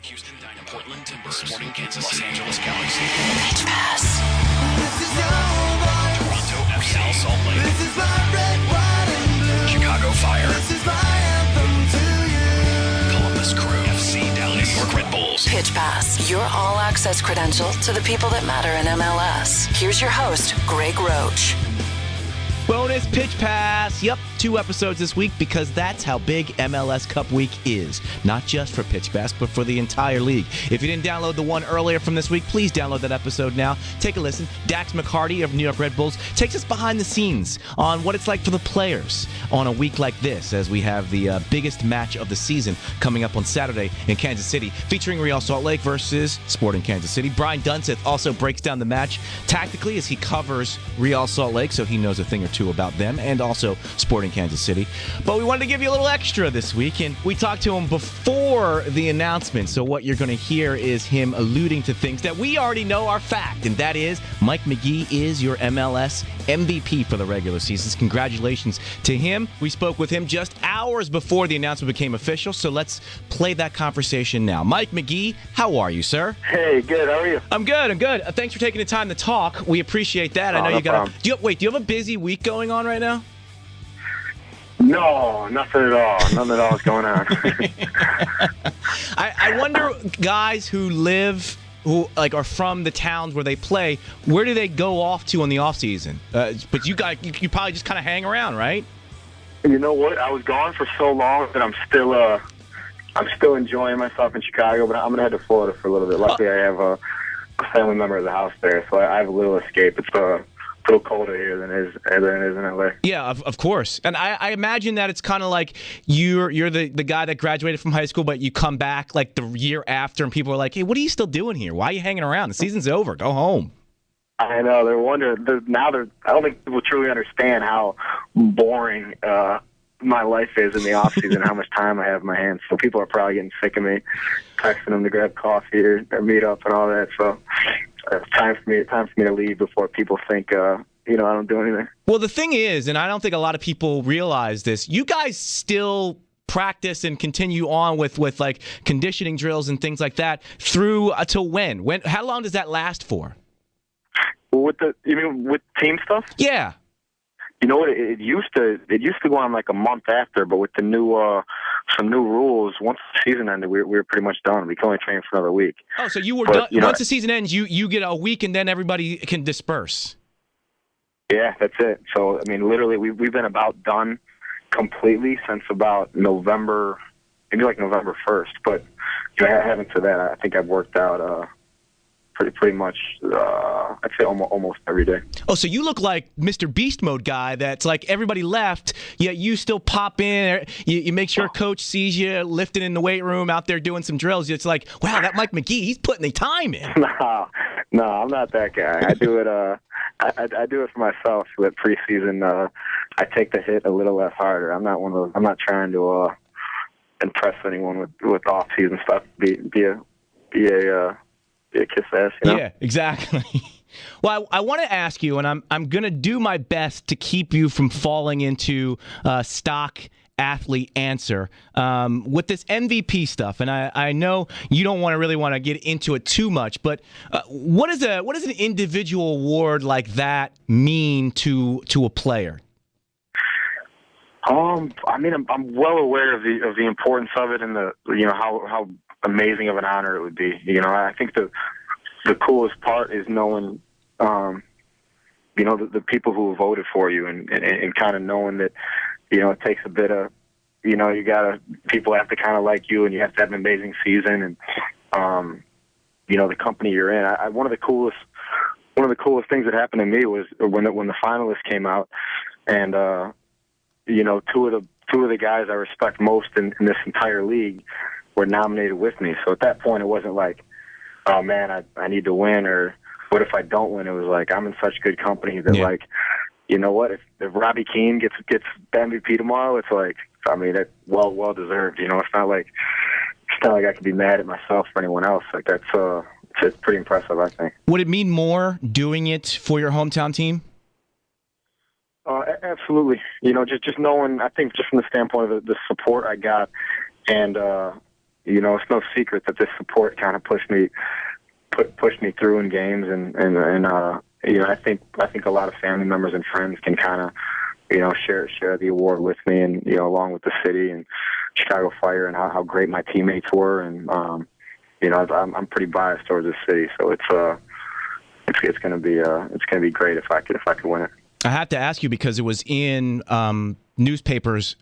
Houston, Dynamo, Portland Timbers, Sporting Kansas, Los Angeles Galaxy, Pitch Pass, Toronto FC, Real Salt Lake, Chicago Fire, Columbus Crew, FC Dallas, New York Red Bulls. Pitch Pass, your all-access credential to the people that matter in MLS. Here's your host, Greg Roach. Bonus Pitch Pass. Yep, 2 episodes this week because that's how big MLS Cup Week is. Not just for Pitch Pass, but for the entire league. If you didn't download the one earlier from this week, please download that episode now. Take a listen. Dax McCarty of New York Red Bulls takes us behind the scenes on what it's like for the players on a week like this, as we have the biggest match of the season coming up on Saturday in Kansas City, featuring Real Salt Lake versus Sporting Kansas City. Brian Dunseth also breaks down the match tactically as he covers Real Salt Lake, so he knows a thing or two about them, and also Sporting Kansas City. But we wanted to give you a little extra this week, and we talked to him before the announcement, so what you're going to hear is him alluding to things that we already know are fact, and that is Mike Magee is your MLS MVP for the regular season. Congratulations to him. We spoke with him just hours before the announcement became official, so let's play that conversation now. Mike Magee, how are you, sir? Hey, good. How are you? I'm good. Thanks for taking the time to talk. We appreciate that. I know you got. Do you have a busy week going on right now? No, nothing at all. Nothing at all is going on. I wonder, guys who are from the towns where they play, where do they go off to in the off season? But you probably just kind of hang around, right? You know what? I was gone for so long that I'm still enjoying myself in Chicago, but I'm gonna head to Florida for a little bit. Luckily, I have a family member of the house there, so I have a little escape. It's a little colder here than it is in LA. Yeah, of course. And I imagine that it's kind of like you're the guy that graduated from high school, but you come back like the year after, and people are like, hey, what are you still doing here? Why are you hanging around? The season's over. Go home. I know. They're wondering. I don't think people truly understand how boring my life is in the off season, how much time I have in my hands. So people are probably getting sick of me, texting them to grab coffee or meet up and all that. So it's time for me to leave before people think I don't do anything. Well, the thing is, and I don't think a lot of people realize this, you guys still practice and continue on with like conditioning drills and things like that through till when? How long does that last for? You mean with team stuff? Yeah. You know what? It used to go on like a month after, but with the new some new rules, once the season ended, we were pretty much done. We can only train for another week. Oh, so you were done once the season ends. You get a week, and then everybody can disperse. Yeah, that's it. So I mean, literally, we've been about done completely since about November, maybe like November 1st. But having to that, I think I've worked out pretty much, I'd say almost every day. Oh, so you look like Mr. Beast Mode guy that's like everybody left, yet you still pop in, you make sure coach sees you lifting in the weight room, out there doing some drills. It's like, wow, that Mike Magee, he's putting the time in. No, I'm not that guy. I do it I do it for myself with preseason. I take the hit a little less harder. I'm not one of those. I'm not trying to impress anyone with off-season stuff. Be a kiss ass, you know? Yeah, exactly. Well, I want to ask you, and I'm going to do my best to keep you from falling into stock athlete answer with this MVP stuff. And I know you don't really want to get into it too much, but what does an individual award like that mean to a player? I mean, I'm well aware of the importance of it and how amazing of an honor it would be. I think the coolest part is knowing, the people who voted for you and kind of knowing that, it takes a bit of, people have to kind of like you and you have to have an amazing season and, the company you're in. One of the coolest things that happened to me was when the finalists came out and, two of the guys I respect most in this entire league were nominated with me. So at that point, it wasn't like, oh man, I need to win, or what if I don't win? It was like, I'm in such good company that like, you know what, if Robbie Keane gets the MVP tomorrow, it's like, I mean, it's well deserved. It's not like I could be mad at myself or anyone else. Like it's pretty impressive, I think. Would it mean more doing it for your hometown team? Absolutely. Just knowing, I think just from the standpoint of the support I got and, it's no secret that this support kind of pushed me through in games, and I think a lot of family members and friends can kind of share the award with me, and along with the city and Chicago Fire, and how great my teammates were, and I'm pretty biased towards the city, so it's going to be great if I could win it. I have to ask you because it was in newspapers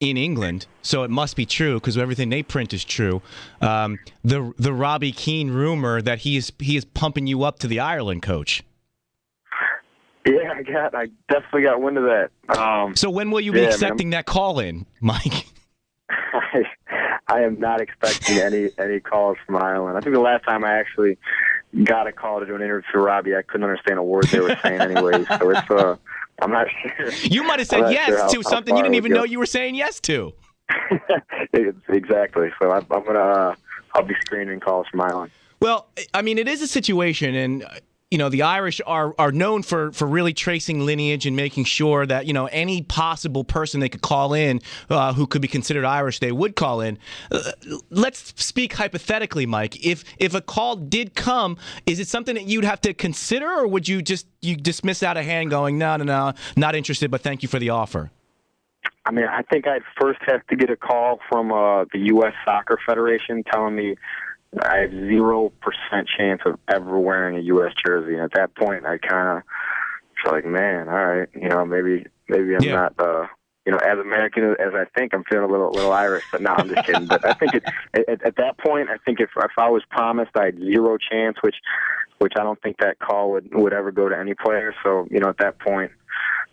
in England, so it must be true because everything they print is true. The Robbie Keane rumor that he is pumping you up to the Ireland coach. Yeah, I definitely got wind of that. So when will you be accepting that call in, Mike? I am not expecting any calls from Ireland. I think the last time I actually got a call to do an interview for Robbie, I couldn't understand a word they were saying anyways. So it's I'm not sure. You might have said yes to something you didn't even know you were saying yes to. Exactly. So I'll be screening calls from Ireland. Well, I mean, it is a situation, and the Irish are known for really tracing lineage and making sure that any possible person they could call in who could be considered Irish, they would call in. Let's speak hypothetically, Mike. If a call did come, is it something that you'd have to consider, or would you dismiss out of hand, going no, not interested, but thank you for the offer? I mean, I think I'd first have to get a call from the U.S. Soccer Federation telling me I have 0% chance of ever wearing a U.S. jersey. And at that point, I kind of feel like, man, all right, maybe I'm not, as American as I think, I'm feeling a little Irish. But no, I'm just kidding. But I think at that point, I think if I was promised I had 0 chance, which I don't think that call would ever go to any player. So at that point,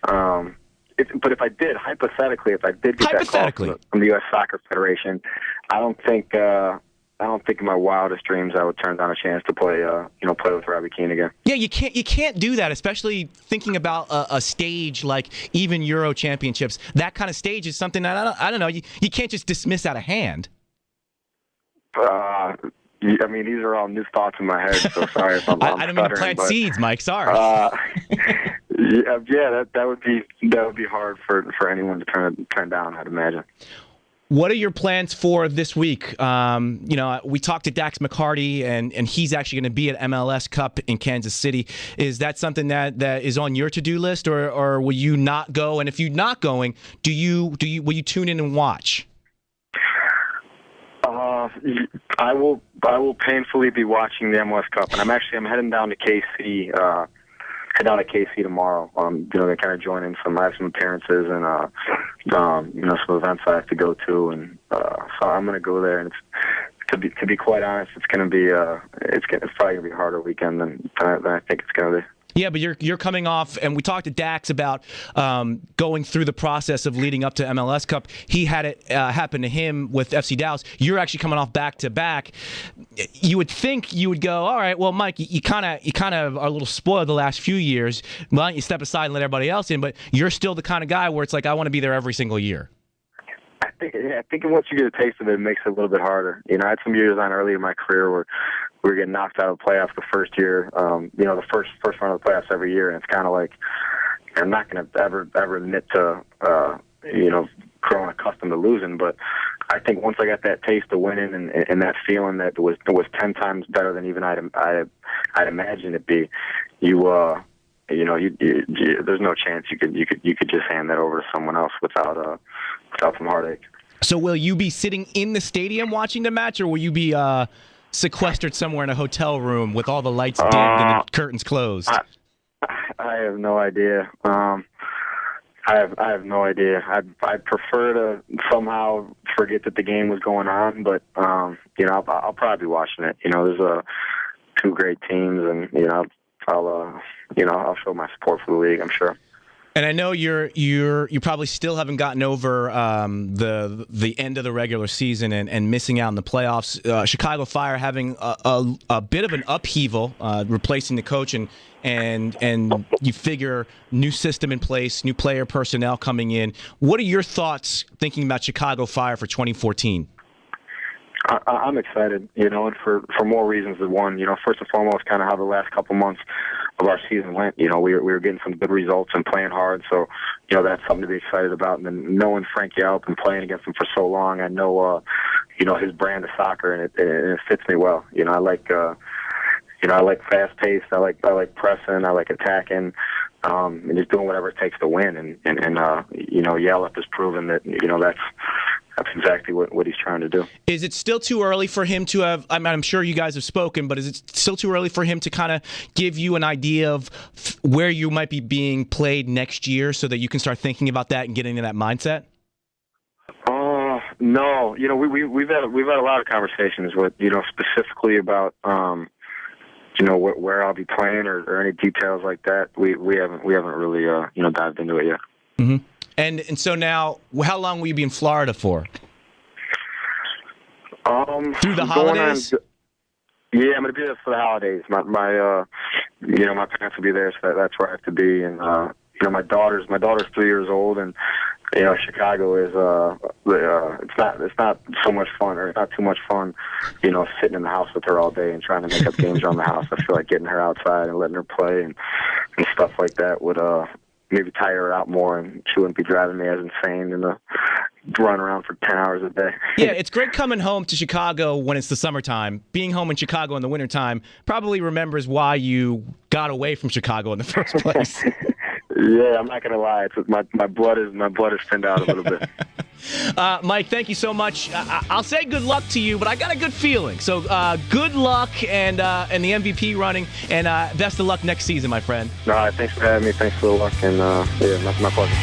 but if I did, hypothetically, get that call from the U.S. Soccer Federation, I don't think in my wildest dreams I would turn down a chance to play with Robbie Keane again. Yeah, you can't do that, especially thinking about a stage like even Euro Championships. That kind of stage is something that I don't know. You can't just dismiss out of hand. I mean, these are all new thoughts in my head. So sorry if I'm I don't mean to plant seeds, Mike. Sorry. That would be hard for anyone to turn down, I'd imagine. What are your plans for this week? We talked to Dax McCarty, and he's actually going to be at MLS Cup in Kansas City. Is that something that is on your to-do list, or will you not go? And if you're not going, will you tune in and watch? I will painfully be watching the MLS Cup, and I'm heading down to KC. Head down to KC tomorrow. To kind of join in I have some appearances and some events I have to go to, and so I'm going to go there. And to be quite honest, it's going to be it's probably going to be a harder weekend than I think it's going to be. Yeah, but you're coming off, and we talked to Dax about going through the process of leading up to MLS Cup. He had it happen to him with FC Dallas. You're actually coming off back to back. You would think you would go, all right, well, Mike, you kind of are a little spoiled the last few years. Why don't you step aside and let everybody else in? But you're still the kind of guy where it's like, I want to be there every single year. I think once you get a taste of it, it makes it a little bit harder. I had some years on early in my career where we were getting knocked out of the playoffs the first year, the first round of the playoffs every year, and it's kind of like I'm not going to ever admit to growing accustomed to losing, but I think once I got that taste of winning and that feeling that it was 10 times better than even I'd imagined it be, there's no chance you could just hand that over to someone else without some heartache. So will you be sitting in the stadium watching the match, or will you be sequestered somewhere in a hotel room with all the lights dimmed and the curtains closed? I have no idea. I have no idea. I'd prefer to somehow forget that the game was going on, but I'll probably be watching it. There's two great teams, and I'll show my support for the league, I'm sure. And I know you probably still haven't gotten over the end of the regular season and missing out in the playoffs. Chicago Fire having a bit of an upheaval, replacing the coach, and you figure new system in place, new player personnel coming in. What are your thoughts thinking about Chicago Fire for 2014? I'm excited, and for more reasons than one. First and foremost, kind of how the last couple months of our season went. We were getting some good results and playing hard, so that's something to be excited about. And then knowing Frank Yelp and playing against him for so long, I know his brand of soccer, and it fits me well. I like I like fast paced. I like pressing. I like attacking. And just doing whatever it takes to win. And Yelp has proven that that's exactly what he's trying to do. Is it still too early for him to have? I'm sure you guys have spoken, but is it still too early for him to kind of give you an idea of where you might be being played next year, so that you can start thinking about that and getting into that mindset? No. We've had a lot of conversations with specifically about where I'll be playing or any details like that. We haven't really dived into it yet. Mm-hmm. And so now, how long will you be in Florida for? Through the holidays? Yeah, I'm going to be there for the holidays. My parents will be there, so that's where I have to be. And my daughter's 3 years old, and Chicago is it's not so much fun, or it's not too much fun, sitting in the house with her all day and trying to make up games around the house. I feel like getting her outside and letting her play and stuff like that would maybe tire her out more, and she wouldn't be driving me as insane and run around for 10 hours a day. Yeah, it's great coming home to Chicago when it's the summertime. Being home in Chicago in the wintertime probably remembers why you got away from Chicago in the first place. Yeah, I'm not gonna lie. It's my blood is thinned out a little bit. Mike, thank you so much. I'll say good luck to you, but I got a good feeling. So good luck and the MVP running, and best of luck next season, my friend. All right, thanks for having me. Thanks for the luck, and my pleasure.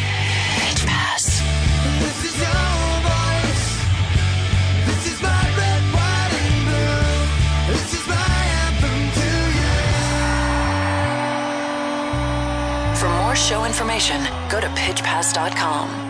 Pitch Pass. This is your voice. This is my red, white, and blue. This is my anthem to you. For more show information, go to pitchpass.com.